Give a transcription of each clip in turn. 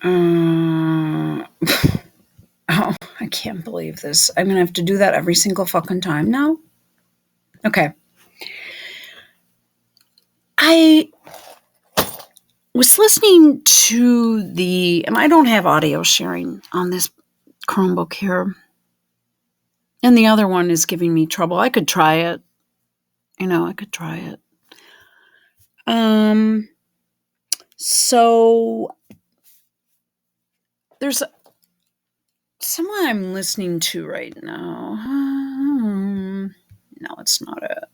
Oh, I can't believe this. I'm going to have to do that every single fucking time now. Okay. I was listening to and I don't have audio sharing on this Chromebook here. And the other one is giving me trouble. I could try it. I could try it. So there's someone I'm listening to right now. No, it's not it.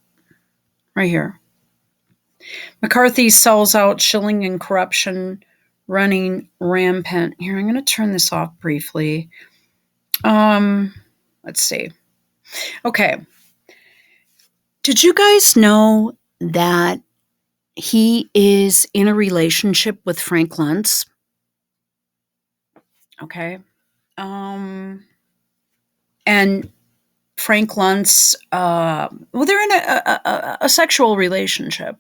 Right here. McCarthy sells out, shilling and corruption running rampant. Here, I'm going to turn this off briefly. Let's see. Okay. Did you guys know that he is in a relationship with Frank Luntz? Okay. And Frank Luntz, they're in a sexual relationship.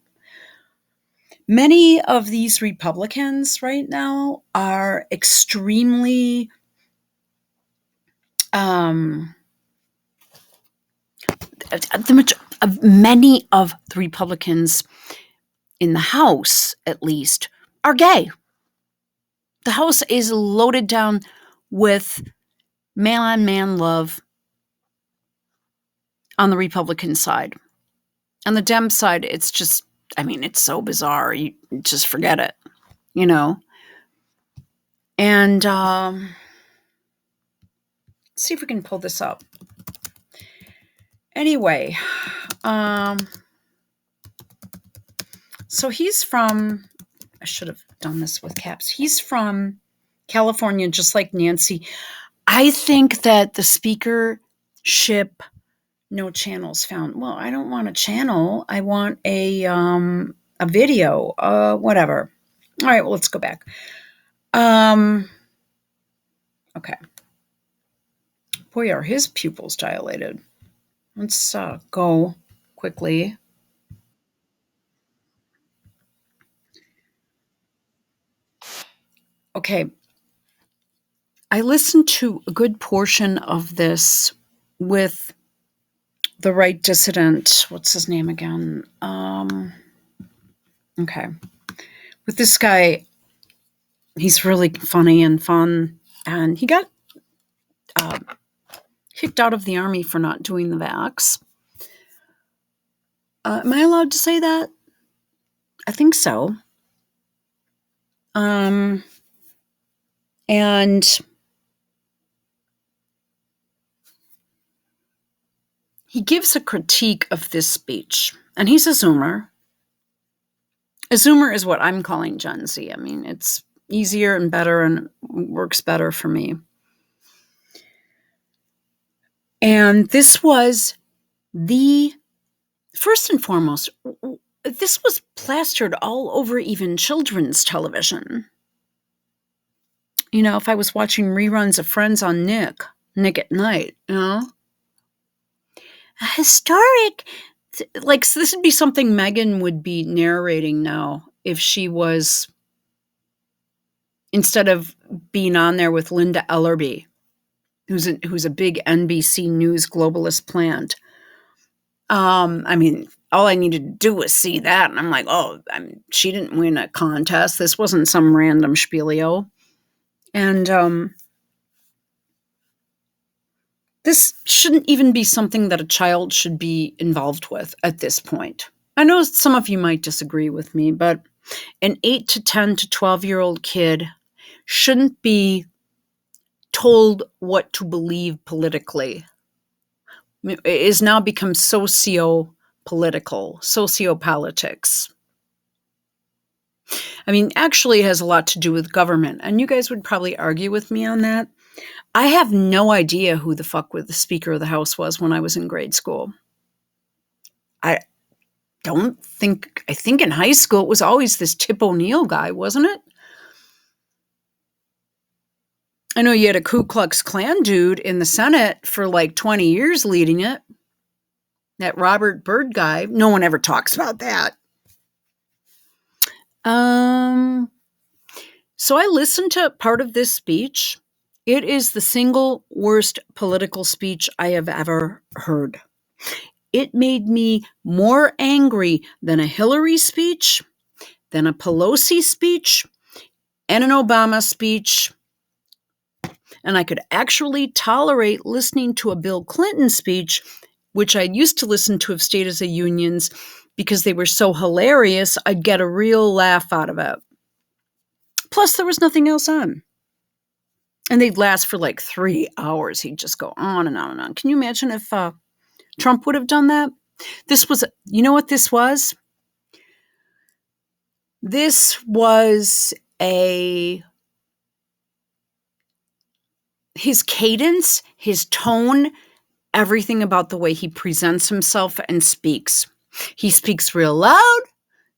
Many of these Republicans right now are extremely many of the Republicans in the House, at least, are gay. The House is loaded down with man-on-man love on the Republican side. On the Dem side, it's just, it's so bizarre. You just forget it, And let's see if we can pull this up. Anyway, so he's from, I should have done this with caps. He's from California, just like Nancy. I think that the speakership, no channels found. Well, I don't want a channel. I want a video, whatever. All right, well, let's go back. Okay. Boy, are his pupils dilated. Let's go quickly. Okay. I listened to a good portion of this with the right dissident. What's his name again? Okay. With this guy, he's really funny and fun. And he got kicked out of the army for not doing the vax. Am I allowed to say that? I think so. And he gives a critique of this speech. And he's a Zoomer. A Zoomer is what I'm calling Gen Z. It's easier and better and works better for me. And this was first and foremost, this was plastered all over even children's television. If I was watching reruns of Friends on Nick at Night, historic, so this would be something Megan would be narrating now if she was, instead of being on there with Linda Ellerby, who's a big NBC News globalist plant. All I needed to do was see that, and I'm like, she didn't win a contest. This wasn't some random spielio. And this shouldn't even be something that a child should be involved with at this point. I know some of you might disagree with me, but an 8 to 10 to 12-year-old kid shouldn't be told what to believe politically. It has now become sociopolitics. Actually, it has a lot to do with government, and you guys would probably argue with me on that. I have no idea who the fuck the Speaker of the House was when I was in grade school. I think in high school it was always this Tip O'Neill guy, wasn't it? I know you had a Ku Klux Klan dude in the Senate for like 20 years leading it. That Robert Byrd guy. No one ever talks about that. So I listened to part of this speech. It is the single worst political speech I have ever heard. It made me more angry than a Hillary speech, than a Pelosi speech, and an Obama speech. And I could actually tolerate listening to a Bill Clinton speech, which I used to listen to of State of the Unions, because they were so hilarious, I'd get a real laugh out of it. Plus, there was nothing else on. And they'd last for like 3 hours. He'd just go on and on and on. Can you imagine if Trump would have done that? This was, you know what this was? This was his cadence, his tone, everything about the way he presents himself and speaks. He speaks real loud,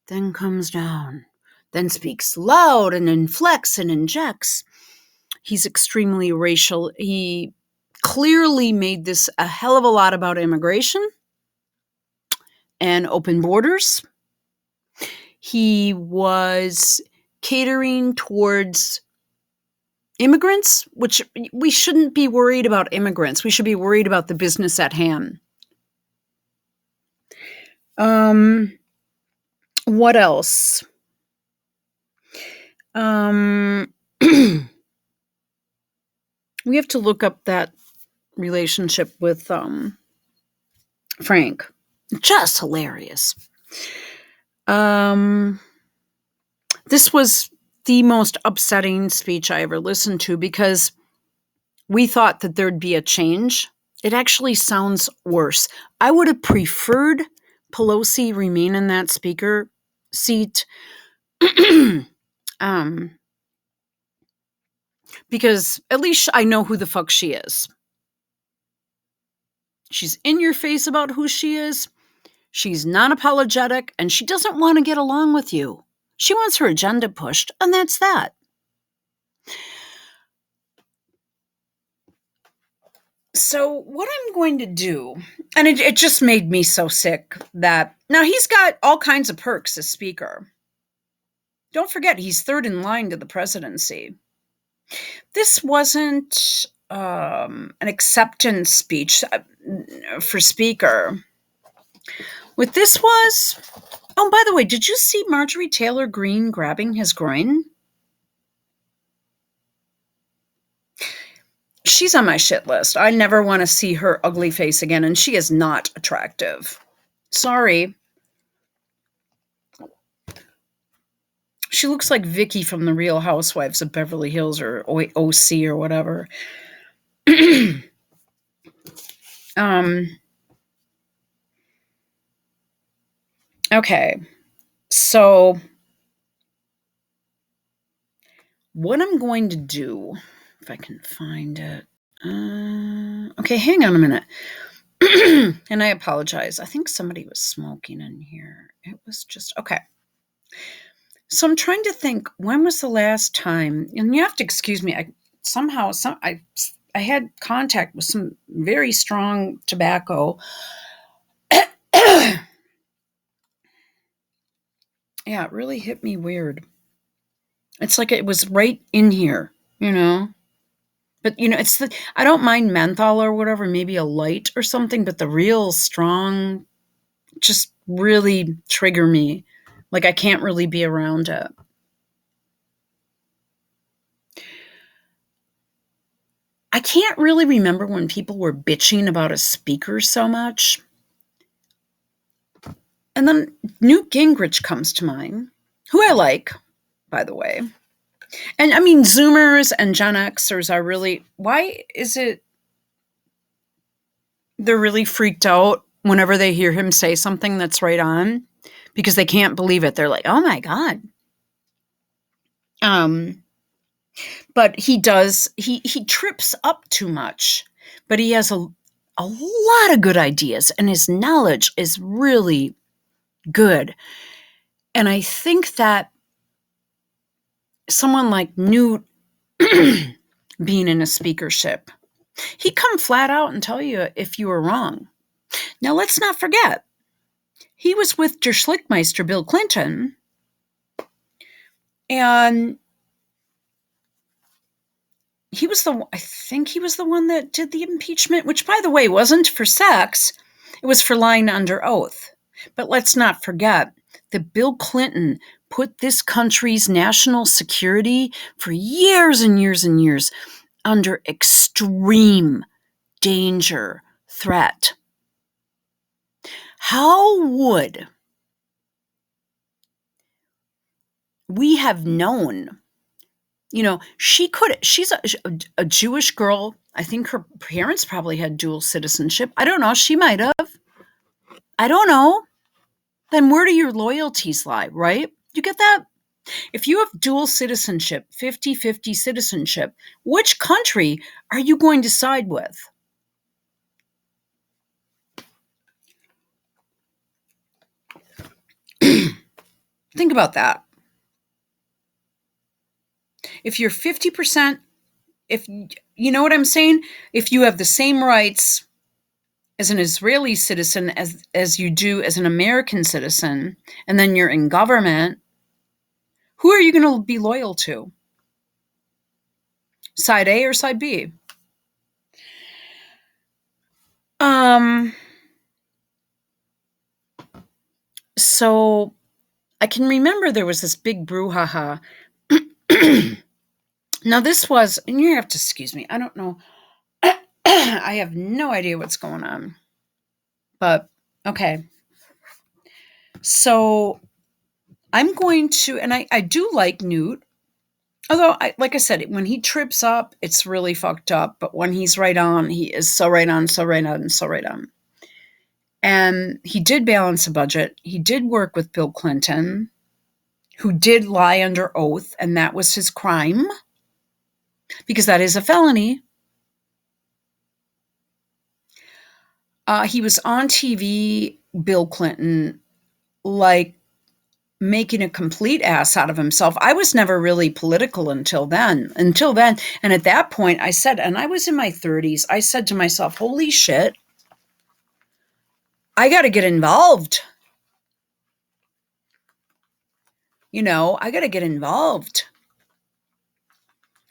then comes down, then speaks loud and inflects and injects. He's extremely racial. He clearly made this a hell of a lot about immigration and open borders. He was catering towards immigrants, which we shouldn't be worried about immigrants. We should be worried about the business at hand. What else? We have to look up that relationship with Frank. Just hilarious. This was the most upsetting speech I ever listened to because we thought that there'd be a change. It actually sounds worse. I would have preferred Pelosi remain in that speaker seat because at least I know who the fuck she is. She's in your face about who she is. She's non-apologetic, and she doesn't want to get along with you. She wants her agenda pushed, and that's that. So what I'm going to do, and it just made me so sick that now he's got all kinds of perks as speaker. Don't forget, he's third in line to the presidency. This wasn't an acceptance speech for speaker. What this was, oh, by the way, did you see Marjorie Taylor Greene grabbing his groin? She's on my shit list. I never want to see her ugly face again, and she is not attractive. Sorry. She looks like Vicky from The Real Housewives of Beverly Hills or OC or whatever. Okay. So what I'm going to do, if I can find it. Okay, hang on a minute. And I apologize. I think somebody was smoking in here. It was just, okay. So I'm trying to think, when was the last time, and you have to excuse me, I had contact with some very strong tobacco. Yeah, it really hit me weird. It's like it was right in here, you know? But, I don't mind menthol or whatever, maybe a light or something, but the real strong just really trigger me. Like I can't really be around it. I can't really remember when people were bitching about a speaker so much. And then Newt Gingrich comes to mind, who I like, by the way. And I mean, Zoomers and Gen Xers are really, why is it they're really freaked out whenever they hear him say something that's right on? Because they can't believe it. They're like, oh my God. But he trips up too much, but he has a lot of good ideas and his knowledge is really good. And I think that someone like Newt being in a speakership, he'd come flat out and tell you if you were wrong. Now, let's not forget, he was with Der Schlickmeister, Bill Clinton, and I think he was the one that did the impeachment, which, by the way, wasn't for sex. It was for lying under oath. But let's not forget that Bill Clinton put this country's national security for years and years and years under extreme danger, threat. How would we have known? She's a Jewish girl. I think her parents probably had dual citizenship. I don't know. She might have. I don't know. Then where do your loyalties lie, right? You get that? If you have dual citizenship, 50-50 citizenship, which country are you going to side with? Think about that. If you're 50%, if you know what I'm saying, if you have the same rights as an Israeli citizen as you do as an American citizen, and then you're in government, who are you going to be loyal to? Side A or side B? So I can remember there was this big brouhaha. Now this was, and you have to excuse me, I don't know. I have no idea what's going on. But okay. So I'm going to, and I do like Newt. Although, like I said, when he trips up, it's really fucked up. But when he's right on, he is so right on, so right on, so right on. And he did balance a budget. He did work with Bill Clinton, who did lie under oath, and that was his crime, because that is a felony. He was on TV, Bill Clinton, like making a complete ass out of himself. I was never really political until then. And at that point, I said, and I was in my 30s, I said to myself, holy shit, I got to get involved. I got to get involved.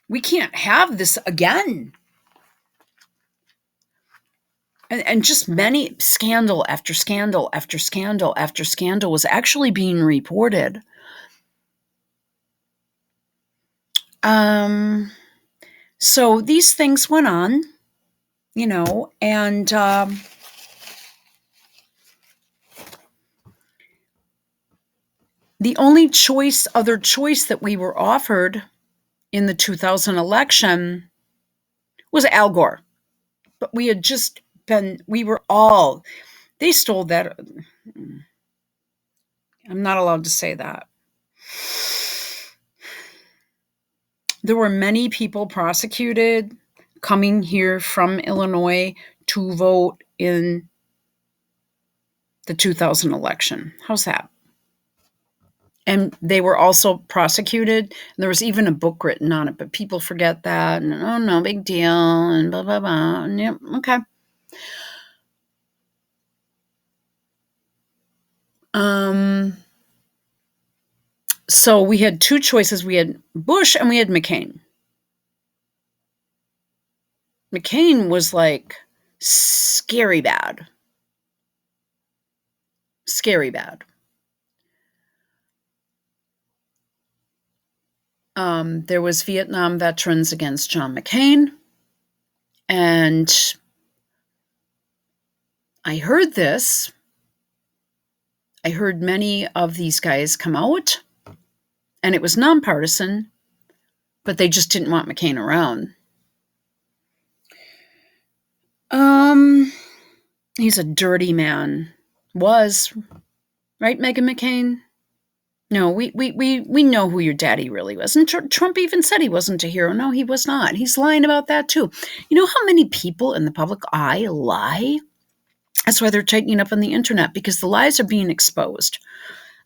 We can't have this again. And just many scandal after scandal after scandal after scandal was actually being reported. So these things went on, and the only other choice that we were offered in the 2000 election was Al Gore. But we had just they stole that. I'm not allowed to say that. There were many people prosecuted coming here from Illinois to vote in the 2000 election. How's that? And they were also prosecuted. There was even a book written on it, but people forget that. And, oh, no big deal, and blah, blah, blah. And, yeah, okay. So we had two choices. We had Bush and we had McCain. McCain was like scary bad. Scary bad. There was Vietnam veterans against John McCain. And I heard this. I heard many of these guys come out, and it was nonpartisan, but they just didn't want McCain around. He's a dirty man. Was, right, Meghan McCain? No, we know who your daddy really was. And Trump even said he wasn't a hero. No, he was not. He's lying about that too. You know how many people in the public eye lie? That's why they're tightening up on the internet, because the lies are being exposed.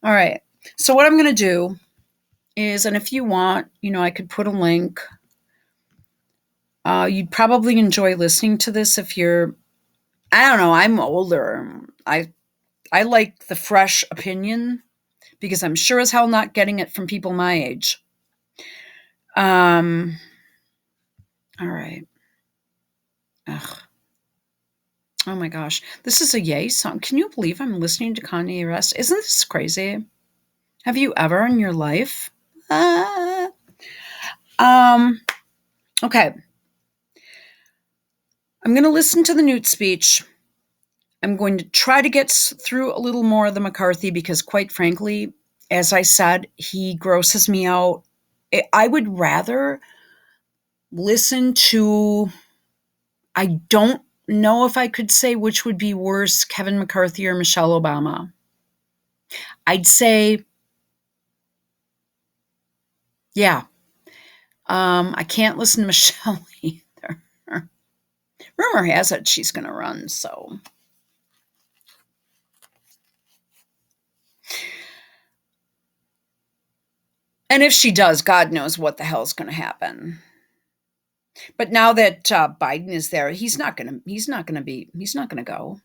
All right. So what I'm going to do is, and if you want, I could put a link. You'd probably enjoy listening to this if you're, I don't know, I'm older. I like the fresh opinion, because I'm sure as hell not getting it from people my age. How All right. Ugh. Oh my gosh. This is a Yay song. Can you believe I'm listening to Kanye West? Isn't this crazy? Have you ever in your life? Uh, um, okay. I'm going to listen to the Newt speech. I'm going to try to get through a little more of the McCarthy because, quite frankly, as I said, he grosses me out. I would rather listen to, I don't know if I could say which would be worse, Kevin McCarthy or Michelle Obama. I'd say, yeah, I can't listen to Michelle either. Rumor has it she's going to run, so. And if she does, God knows what the hell's going to happen. But now that Biden is there, he's not going to go.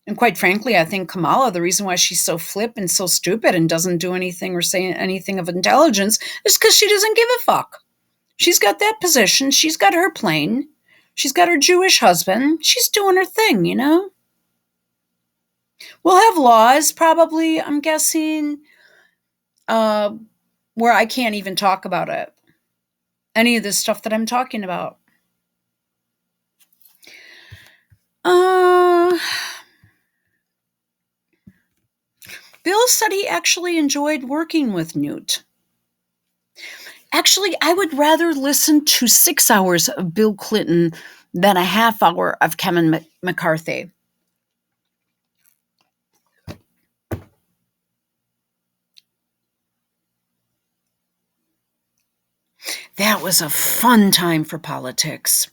And quite frankly, I think Kamala, the reason why she's so flip and so stupid and doesn't do anything or say anything of intelligence is because she doesn't give a fuck. She's got that position. She's got her plane. She's got her Jewish husband. She's doing her thing, you know? We'll have laws, probably, I'm guessing, uh, where I can't even talk about it. Any of this stuff that I'm talking about. Bill said he actually enjoyed working with Newt. Actually, I would rather listen to 6 hours of Bill Clinton than a half hour of Kevin McCarthy. That was a fun time for politics.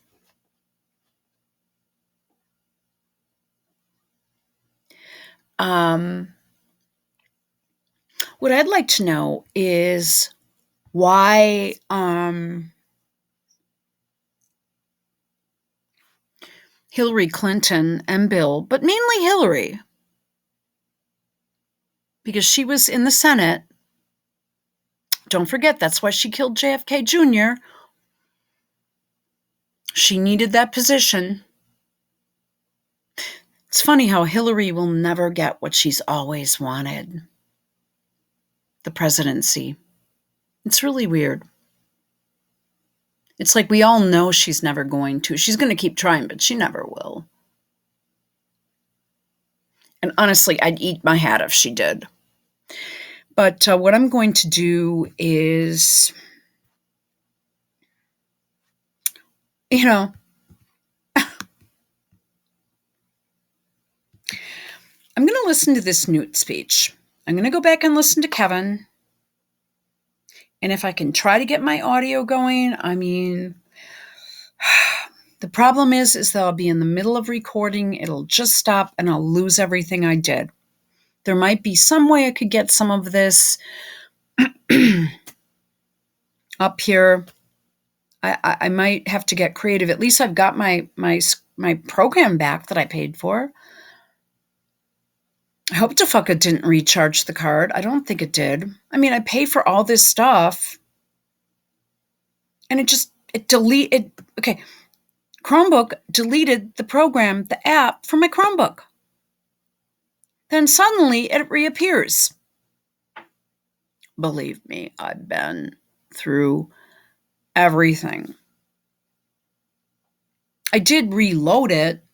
What I'd like to know is why Hillary Clinton and Bill, but mainly Hillary, because she was in the Senate. Don't forget, that's why she killed JFK Jr. She needed that position. It's funny how Hillary will never get what she's always wanted, the presidency. It's really weird. It's like we all know she's never going to. She's going to keep trying, but she never will. And honestly, I'd eat my hat if she did. But what I'm going to do is, I'm going to listen to this Newt speech. I'm going to go back and listen to Kevin. And if I can try to get my audio going, the problem is that I'll be in the middle of recording. It'll just stop and I'll lose everything I did. There might be some way I could get some of this up here. I might have to get creative. At least I've got my program back that I paid for. I hope the fuck it didn't recharge the card. I don't think it did. I pay for all this stuff. And it deleted. Okay. Chromebook deleted the program, the app from my Chromebook. Then suddenly it reappears. Believe me, I've been through everything. I did reload it,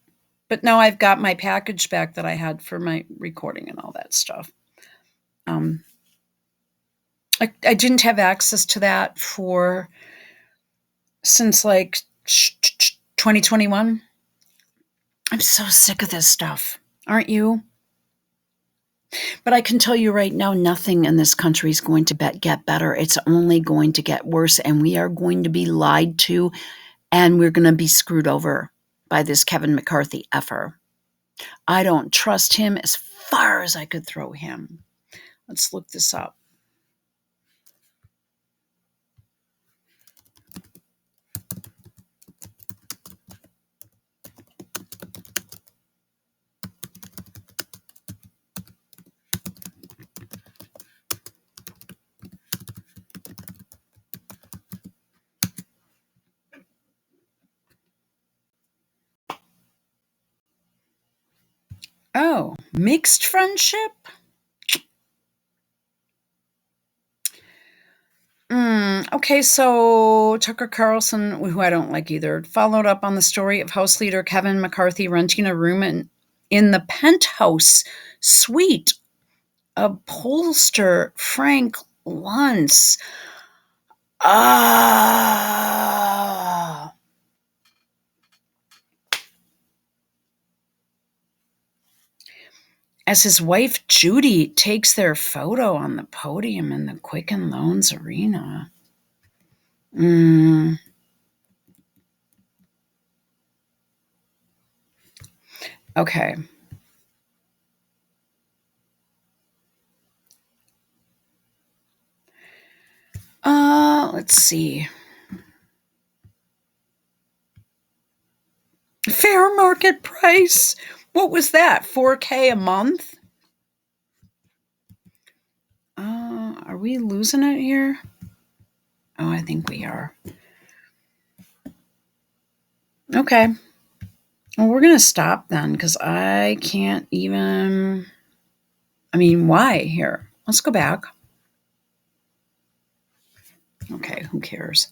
but now I've got my package back that I had for my recording and all that stuff. I didn't have access to that since like 2021. I'm so sick of this stuff. Aren't you? But I can tell you right now, nothing in this country is going to get better. It's only going to get worse, and we are going to be lied to, and we're going to be screwed over by this Kevin McCarthy effer. I don't trust him as far as I could throw him. Let's look this up. Oh, mixed friendship? Okay, so Tucker Carlson, who I don't like either, followed up on the story of House Leader Kevin McCarthy renting a room in the penthouse suite of pollster Frank Luntz. Ah. As his wife Judy takes their photo on the podium in the Quicken Loans Arena. Mm, okay. Let's see. Fair market price. What was that? $4K a month? Are we losing it here? Oh, I think we are. Okay. Well, we're going to stop then because I can't even. I mean, why here? Let's go back. Okay, who cares?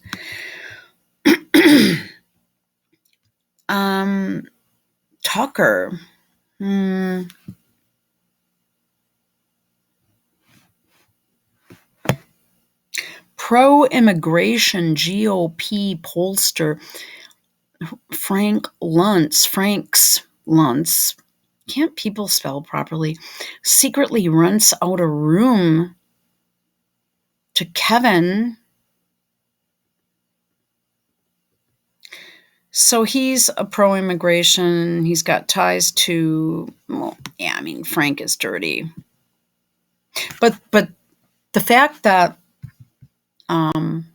Tucker. Pro-immigration GOP pollster Frank's Luntz, can't people spell properly, secretly rents out a room to Kevin. So he's a pro-immigration. He's got ties to, well, yeah, I mean, Frank is dirty. But the fact that, hang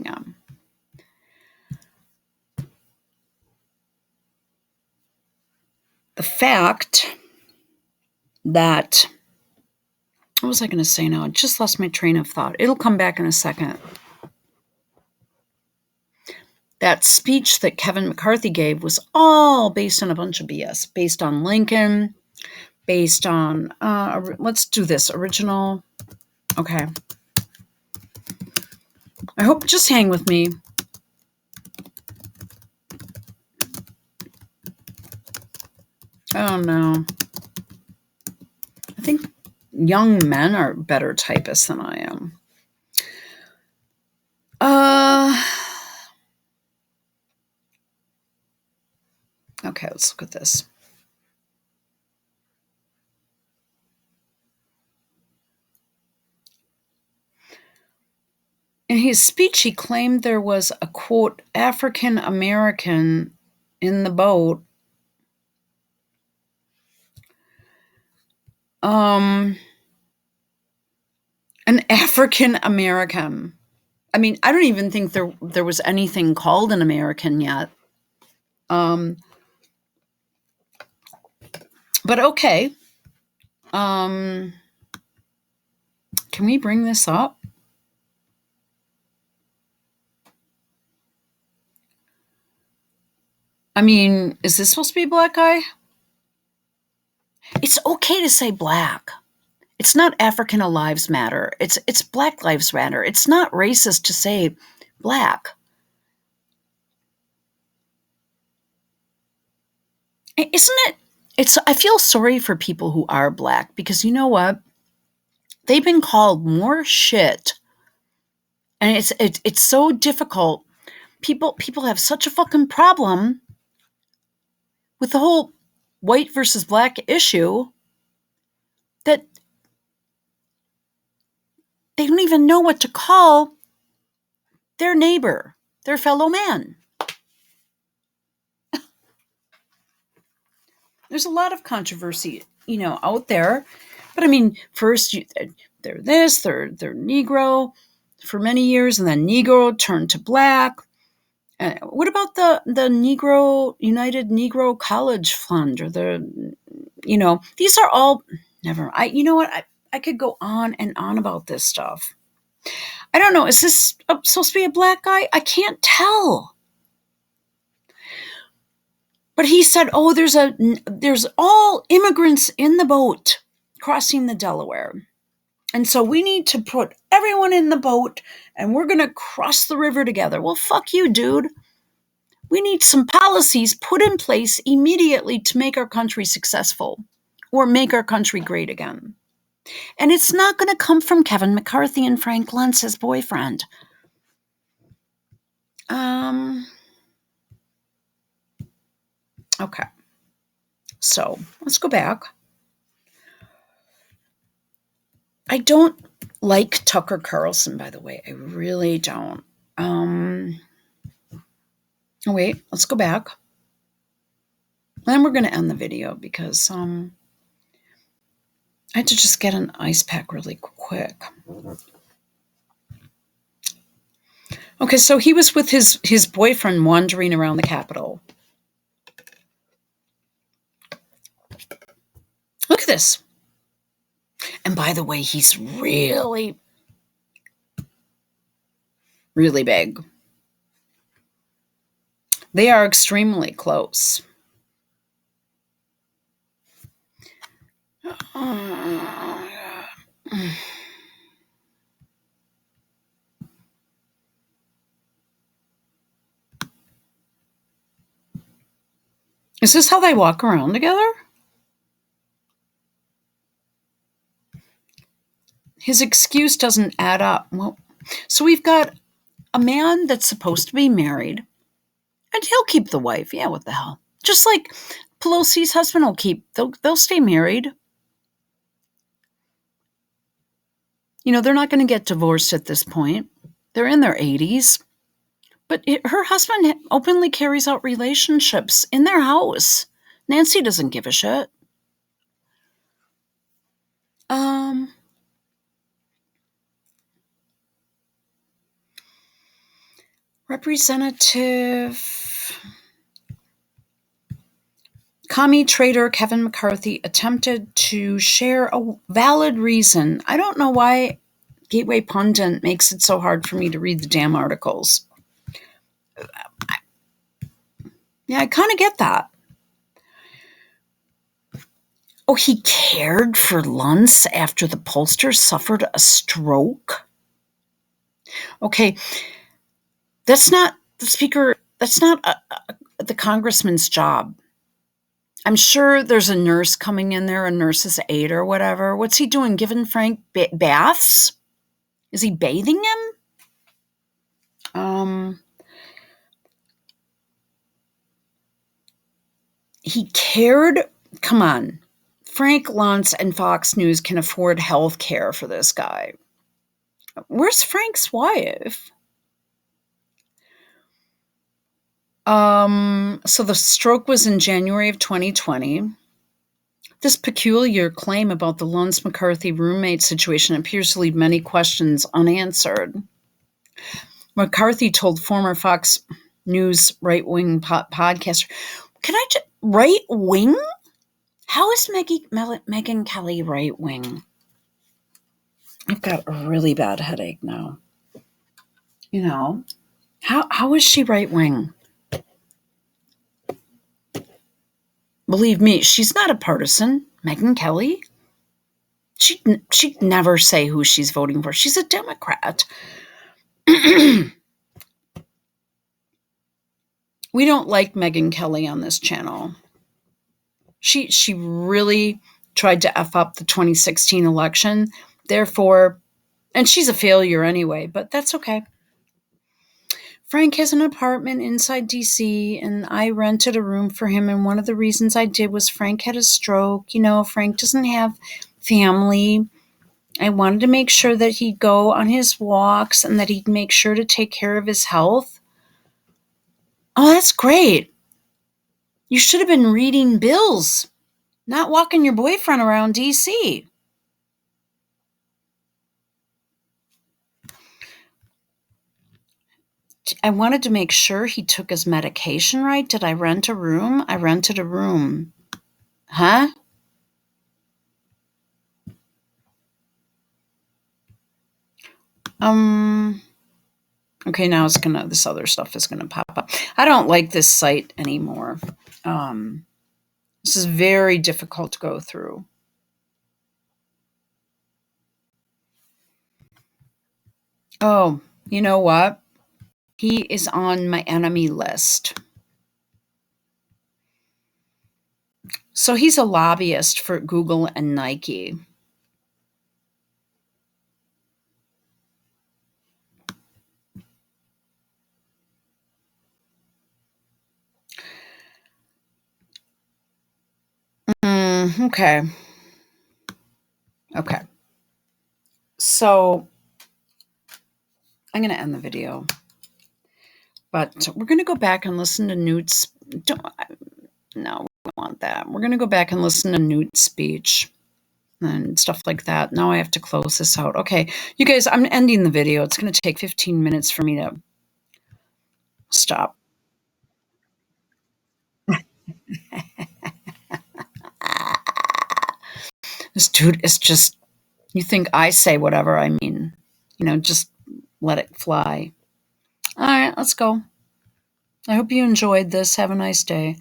on. The fact that, what was I going to say now? I just lost my train of thought. It'll come back in a second. That speech that Kevin McCarthy gave was all based on a bunch of BS, based on Lincoln, based on, let's do this, original. Okay. I hope, just hang with me. Oh no. I think young men are better typists than I am. Okay, let's look at this. In his speech, he claimed there was a, quote, African American in the boat. An African American. I mean, I don't even think there was anything called an American yet. But okay. Can we bring this up? I mean, is this supposed to be a black guy? It's okay to say black. It's not African Lives Matter. It's Black Lives Matter. It's not racist to say black. Isn't it? I feel sorry for people who are black because you know what? They've been called more shit. And it's so difficult. People have such a fucking problem with the whole white versus black issue that they don't even know what to call their neighbor, their fellow man. There's a lot of controversy, out there. But I mean, first they're this, they're Negro for many years, and then Negro turned to black. What about the Negro United Negro College Fund or these are all never. You know what? I could go on and on about this stuff. I don't know. Is this supposed to be a black guy? I can't tell. But he said, "Oh, there's all immigrants in the boat crossing the Delaware. And so we need to put everyone in the boat and we're going to cross the river together." Well, fuck you, dude. We need some policies put in place immediately to make our country successful or make our country great again. And it's not going to come from Kevin McCarthy and Frank Luntz, his boyfriend. Okay. So let's go back. I don't like Tucker Carlson, by the way. I really don't. Oh, wait, let's go back. Then we're going to end the video because I had to just get an ice pack really quick. Okay, so he was with his boyfriend wandering around the Capitol. Look at this. And by the way, he's really, really big. They are extremely close. Is this how they walk around together? His excuse doesn't add up. Well, so we've got a man that's supposed to be married, and he'll keep the wife. Yeah, what the hell? Just like Pelosi's husband will keep, they'll stay married. They're not going to get divorced at this point. They're in their 80s. But her husband openly carries out relationships in their house. Nancy doesn't give a shit. Representative commie trader Kevin McCarthy attempted to share a valid reason. I don't know why Gateway Pundit makes it so hard for me to read the damn articles. Yeah, I kind of get that. Oh, he cared for Luntz after the pollster suffered a stroke? Okay, that's not the speaker, that's not the congressman's job. I'm sure there's a nurse coming in there, a nurse's aide or whatever. What's he doing? Giving Frank baths? Is he bathing him? He cared. Come on. Frank Luntz and Fox News can afford health care for this guy. Where's Frank's wife? So the stroke was in January of 2020. This peculiar claim about the Luntz-McCarthy roommate situation appears to leave many questions unanswered. McCarthy told former Fox News right-wing podcaster, "Can I just right-wing? How is Megyn Kelly right-wing?" I've got a really bad headache now. How is she right-wing? Believe me, she's not a partisan. Megyn Kelly? She'd never say who she's voting for. She's a Democrat. We don't like Megyn Kelly on this channel. She really tried to F up the 2016 election. Therefore, and she's a failure anyway, but that's okay. Frank has an apartment inside DC, and I rented a room for him. And one of the reasons I did was Frank had a stroke. Frank doesn't have family. I wanted to make sure that he'd go on his walks and that he'd make sure to take care of his health. Oh, that's great. You should have been reading bills, not walking your boyfriend around DC. I wanted to make sure he took his medication right. Did I rent a room? I rented a room. Huh? Okay, now this other stuff is gonna pop up. I don't like this site anymore. Um, this is very difficult to go through. Oh, you know what? He is on my enemy list. So he's a lobbyist for Google and Nike. Okay. Okay. So I'm going to end the video, but we're going to go back and listen to Newt's. No, we don't want that. We're going to go back and listen to Newt's speech and stuff like that. Now I have to close this out. Okay, you guys, I'm ending the video. It's going to take 15 minutes for me to stop. This dude is just, you think I say whatever I mean, just let it fly. All right, let's go. I hope you enjoyed this. Have a nice day.